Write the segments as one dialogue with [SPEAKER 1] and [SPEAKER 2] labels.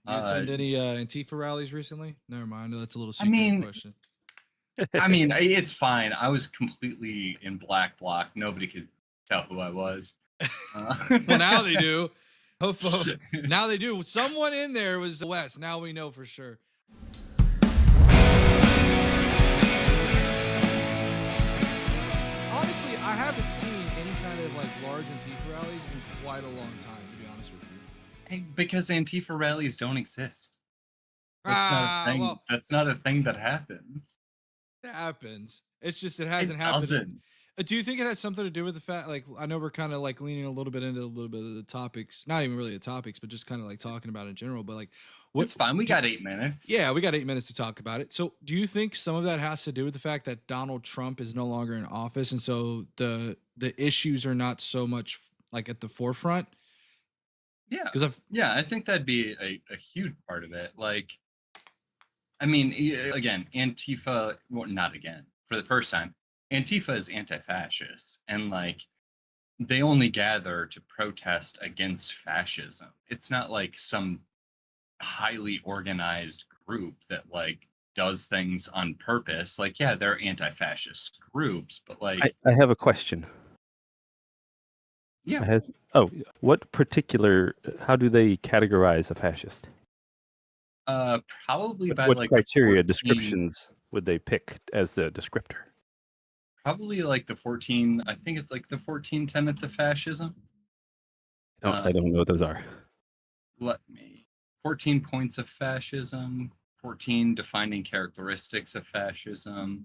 [SPEAKER 1] You attend any Antifa rallies recently? Never mind. That's a little
[SPEAKER 2] I
[SPEAKER 1] secret
[SPEAKER 2] mean,
[SPEAKER 1] question.
[SPEAKER 2] it's fine. I was completely in Bloc. Nobody could tell who I was.
[SPEAKER 1] Well, now they do. Hopefully, now they do. Someone in there was West. Now we know for sure. Honestly, I haven't seen any kind of like large Antifa rallies in quite a long time, to be honest with you.
[SPEAKER 2] Because Antifa rallies don't exist. That's not a thing.
[SPEAKER 1] Well,
[SPEAKER 2] That's not a thing that happens.
[SPEAKER 1] it happens. It's just it hasn't
[SPEAKER 2] It
[SPEAKER 1] happened.
[SPEAKER 2] doesn't.
[SPEAKER 1] Do you think it has something to do with the fact, like, I know we're kind of like leaning a little bit into a little bit of the topics, not even really the topics, but just kind of like talking about it in general. But like,
[SPEAKER 2] It's fine. We got 8 minutes.
[SPEAKER 1] Yeah, we got 8 minutes to talk about it. So, do you think some of that has to do with the fact that Donald Trump is no longer in office, and so the issues are not so much like at the forefront?
[SPEAKER 2] Yeah.
[SPEAKER 1] Because
[SPEAKER 2] I think that'd be a huge part of it. Like, I mean, again, Antifa, well, not again, for the first time, Antifa is anti-fascist, and like they only gather to protest against fascism. It's not like some highly organized group that like does things on purpose. Like, yeah, they're anti-fascist groups, but like,
[SPEAKER 3] I have a question.
[SPEAKER 2] yeah.
[SPEAKER 3] What particular? How do they categorize a fascist?
[SPEAKER 2] Probably by
[SPEAKER 3] What
[SPEAKER 2] like
[SPEAKER 3] criteria, descriptions would they pick as the descriptor?
[SPEAKER 2] probably like the 14. I think it's like the 14 tenets of fascism.
[SPEAKER 3] I don't know what those are.
[SPEAKER 2] 14 points of fascism, 14 defining characteristics of fascism.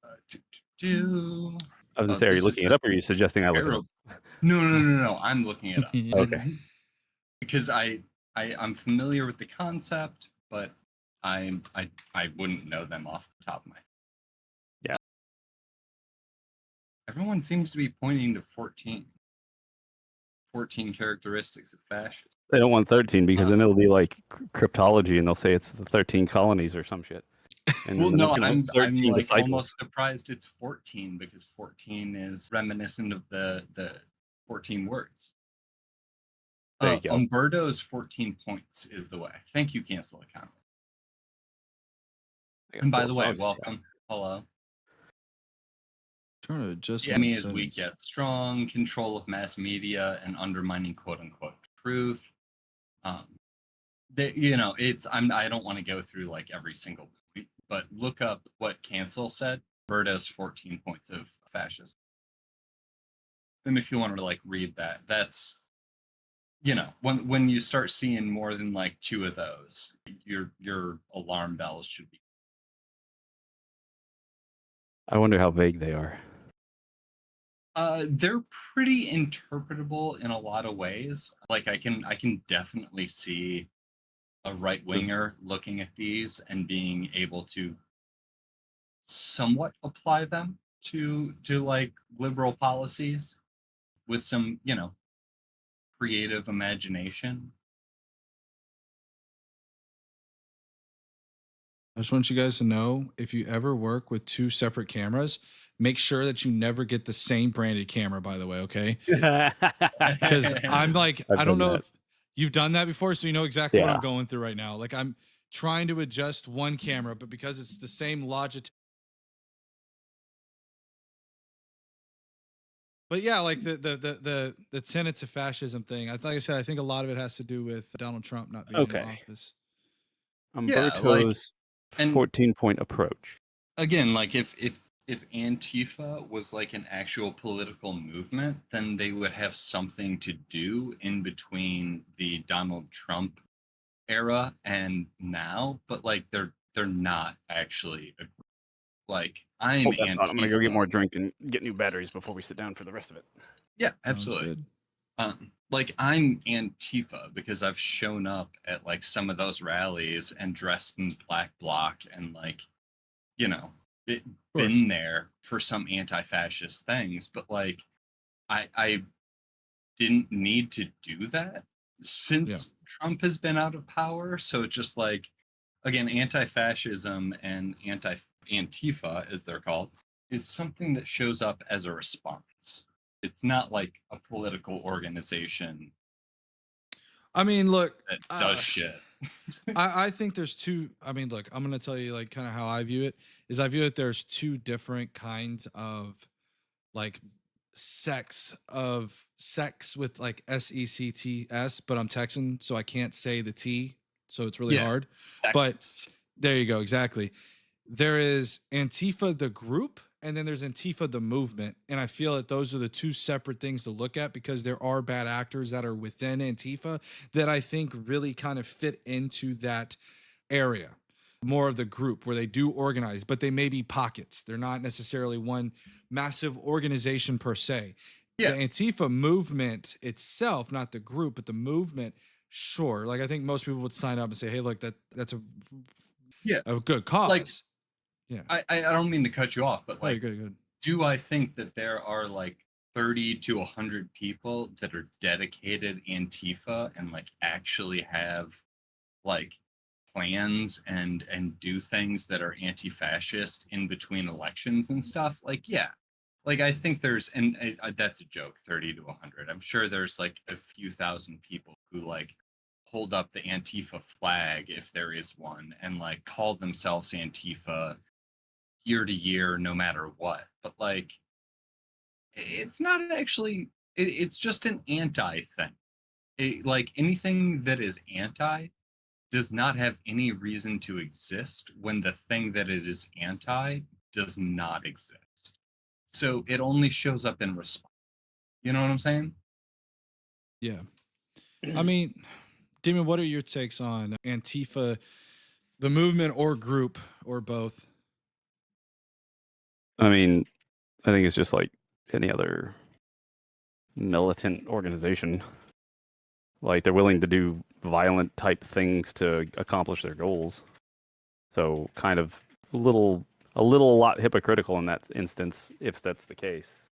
[SPEAKER 3] I was gonna say, are you looking it up, or are you suggesting I look it up?
[SPEAKER 2] No. I'm looking it up.
[SPEAKER 3] Okay.
[SPEAKER 2] Because I'm familiar with the concept, but I wouldn't know them off the top of my head.
[SPEAKER 3] Yeah.
[SPEAKER 2] Everyone seems to be pointing to 14 characteristics of fascism.
[SPEAKER 3] They don't want 13 because then it'll be like cryptology, and they'll say it's the 13 colonies or some shit. And
[SPEAKER 2] well, no, I'm like
[SPEAKER 3] disciples.
[SPEAKER 2] almost surprised it's 14 because 14 is reminiscent of the 14 words.
[SPEAKER 3] There you go.
[SPEAKER 2] Umberto's 14 points is the way. Thank you, cancel account. And by the way, welcome. Hello.
[SPEAKER 1] Trying to adjust.
[SPEAKER 2] The enemy is weak yet strong, control of mass media, and undermining quote unquote truth. I don't want to go through like every single point, but look up what cancel said. Umberto's 14 points of fascism. And if you want to like read that, that's when you start seeing more than like 2 of those, your alarm bells should be.
[SPEAKER 3] I wonder how vague they are.
[SPEAKER 2] They're pretty interpretable in a lot of ways. Like I can definitely see a right winger looking at these and being able to somewhat apply them to like liberal policies with some, creative imagination.
[SPEAKER 1] I just want you guys to know, if you ever work with 2 separate cameras, make sure that you never get the same branded camera, by the way, okay? Because I'm like, I don't know if you've done that before, so you know exactly what I'm going through right now. Like, I'm trying to adjust one camera, but because it's the same Logitech. But yeah, like the tenets of fascism thing. Like I said, I think a lot of it has to do with Donald Trump not being in office.
[SPEAKER 3] Umberto's 14-point approach.
[SPEAKER 2] Again, like if Antifa was like an actual political movement, then they would have something to do in between the Donald Trump era and now. But like they're not actually like I'm Antifa.
[SPEAKER 3] I'm gonna go get more drink and get new batteries before we sit down for the rest of it.
[SPEAKER 2] Yeah, absolutely. Like I'm Antifa because I've shown up at like some of those rallies and dressed in black Bloc and like, been there for some anti-fascist things, but like I didn't need to do that since Trump has been out of power. So it's just like, again, anti-fascism and Antifa, as they're called, is something that shows up as a response. It's not like a political organization.
[SPEAKER 1] I mean, look,
[SPEAKER 2] that does shit.
[SPEAKER 1] I think there's two. I mean, look, I'm gonna tell you like kind of how I view it is I view it there's two different kinds of like sex with like SECTS, but I'm Texan, so I can't say the T, so it's really
[SPEAKER 2] Yeah,
[SPEAKER 1] hard. But
[SPEAKER 2] sex.
[SPEAKER 1] there you go, exactly. There is Antifa the group, and then there's Antifa the movement, and I feel that those are the two separate things to look at because there are bad actors that are within Antifa that I think really kind of fit into that area, more of the group where they do organize, but they may be pockets. They're not necessarily one massive organization per se.
[SPEAKER 2] Yeah.
[SPEAKER 1] The Antifa movement itself, not the group, but the movement, sure. Like I think most people would sign up and say, "Hey, look, that's
[SPEAKER 2] Yeah.
[SPEAKER 1] a good cause."
[SPEAKER 2] Like,
[SPEAKER 1] yeah.
[SPEAKER 2] I don't mean to cut you off, but like,
[SPEAKER 1] good.
[SPEAKER 2] do I think that there are like 30 to 100 people that are dedicated Antifa and like actually have like plans and do things that are anti-fascist in between elections and stuff? Like, yeah. Like I think there's, and that's a joke, 30 to 100. I'm sure there's like a few thousand people who like hold up the Antifa flag if there is one and like call themselves Antifa year to year no matter what. But like it's not actually it's just an anti thing. Like anything that is anti does not have any reason to exist when the thing that it is anti does not exist. So it only shows up in response. You know what I'm saying?
[SPEAKER 1] Yeah. I mean, Damon, what are your takes on Antifa, the movement or group or both?
[SPEAKER 3] I mean, I think it's just like any other militant organization. Like they're willing to do violent type things to accomplish their goals. So kind of a lot hypocritical in that instance, if that's the case.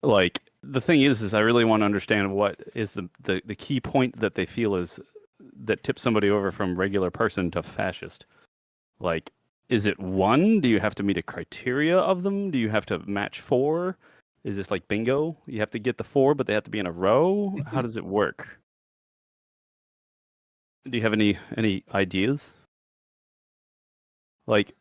[SPEAKER 3] Like the thing is I really want to understand what is the key point that they feel is that tips somebody over from regular person to fascist. Like, is it one? Do you have to meet a criteria of them? Do you have to match 4? Is this like bingo? You have to get the 4, but they have to be in a row? How does it work? Do you have any ideas? Like,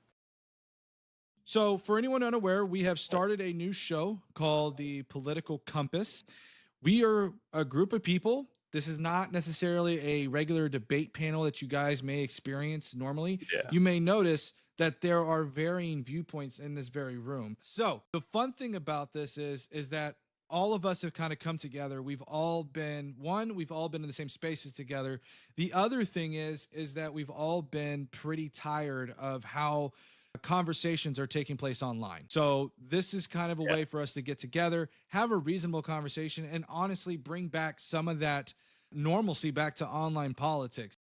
[SPEAKER 1] so for anyone unaware, we have started a new show called the Political Compass. We are a group of people. This is not necessarily a regular debate panel that you guys may experience normally.
[SPEAKER 3] Yeah.
[SPEAKER 1] You may notice that there are varying viewpoints in this very room. So the fun thing about this is that all of us have kind of come together. We've all been in the same spaces together. The other thing is that we've all been pretty tired of how conversations are taking place online. So this is kind of a way for us to get together, have a reasonable conversation, and honestly bring back some of that normalcy back to online politics.